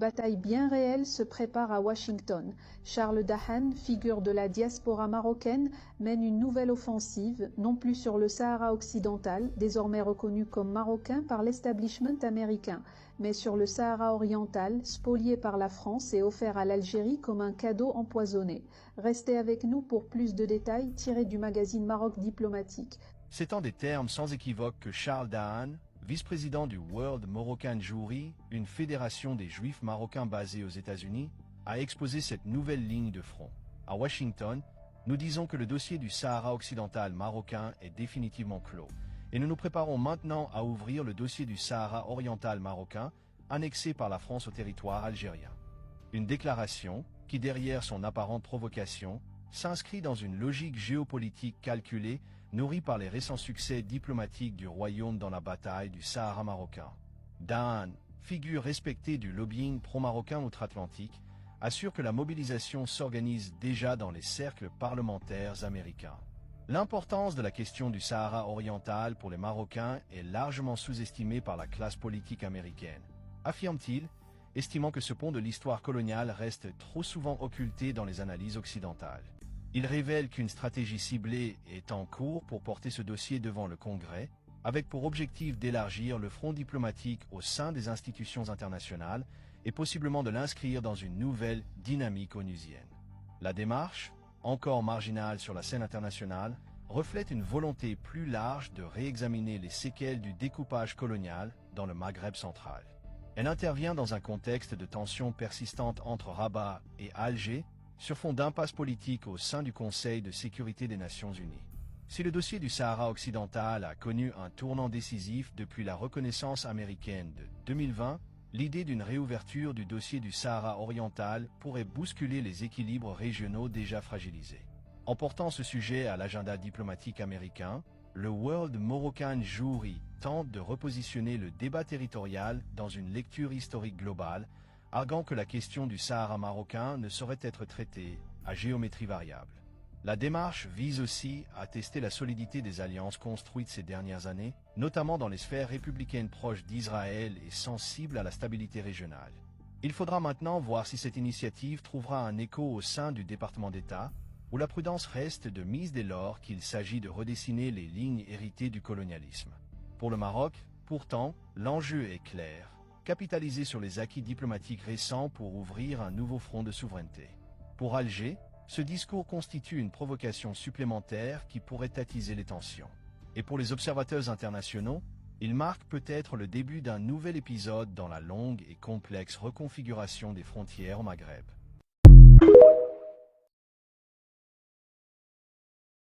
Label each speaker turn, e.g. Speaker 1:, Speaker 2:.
Speaker 1: Bataille bien réelle se prépare à Washington. Charles Dahan, figure de la diaspora marocaine, mène une nouvelle offensive, non plus sur le Sahara occidental, désormais reconnu comme marocain par l'establishment américain, mais sur le Sahara oriental, spolié par la France et offert à l'Algérie comme un cadeau empoisonné. Restez avec nous pour plus de détails tirés du magazine Maroc Diplomatique.
Speaker 2: C'est en des termes sans équivoque que Charles Dahan, vice-président du World Moroccan Jewry, une fédération des juifs marocains basée aux États-Unis, a exposé cette nouvelle ligne de front. À Washington, nous disons que le dossier du Sahara occidental marocain est définitivement clos, et nous nous préparons maintenant à ouvrir le dossier du Sahara oriental marocain, annexé par la France au territoire algérien. Une déclaration qui, derrière son apparente provocation, s'inscrit dans une logique géopolitique calculée, nourrie par les récents succès diplomatiques du royaume dans la bataille du Sahara marocain. Dahan, figure respectée du lobbying pro-marocain outre-Atlantique, assure que la mobilisation s'organise déjà dans les cercles parlementaires américains. L'importance de la question du Sahara oriental pour les Marocains est largement sous-estimée par la classe politique américaine, affirme-t-il, estimant que ce pont de l'histoire coloniale reste trop souvent occulté dans les analyses occidentales. Il révèle qu'une stratégie ciblée est en cours pour porter ce dossier devant le Congrès, avec pour objectif d'élargir le front diplomatique au sein des institutions internationales et possiblement de l'inscrire dans une nouvelle dynamique onusienne. La démarche, encore marginale sur la scène internationale, reflète une volonté plus large de réexaminer les séquelles du découpage colonial dans le Maghreb central. Elle intervient dans un contexte de tensions persistantes entre Rabat et Alger, sur fond d'impasse politique au sein du Conseil de sécurité des Nations Unies. Si le dossier du Sahara occidental a connu un tournant décisif depuis la reconnaissance américaine de 2020, l'idée d'une réouverture du dossier du Sahara oriental pourrait bousculer les équilibres régionaux déjà fragilisés. En portant ce sujet à l'agenda diplomatique américain, le World Moroccan Jewry tente de repositionner le débat territorial dans une lecture historique globale, arguant que la question du Sahara marocain ne saurait être traitée à géométrie variable. La démarche vise aussi à tester la solidité des alliances construites ces dernières années, notamment dans les sphères républicaines proches d'Israël et sensibles à la stabilité régionale. Il faudra maintenant voir si cette initiative trouvera un écho au sein du département d'État, où la prudence reste de mise dès lors qu'il s'agit de redessiner les lignes héritées du colonialisme. Pour le Maroc, pourtant, l'enjeu est clair. Capitaliser sur les acquis diplomatiques récents pour ouvrir un nouveau front de souveraineté. Pour Alger, ce discours constitue une provocation supplémentaire qui pourrait attiser les tensions. Et pour les observateurs internationaux, il marque peut-être le début d'un nouvel épisode dans la longue et complexe reconfiguration des frontières au Maghreb.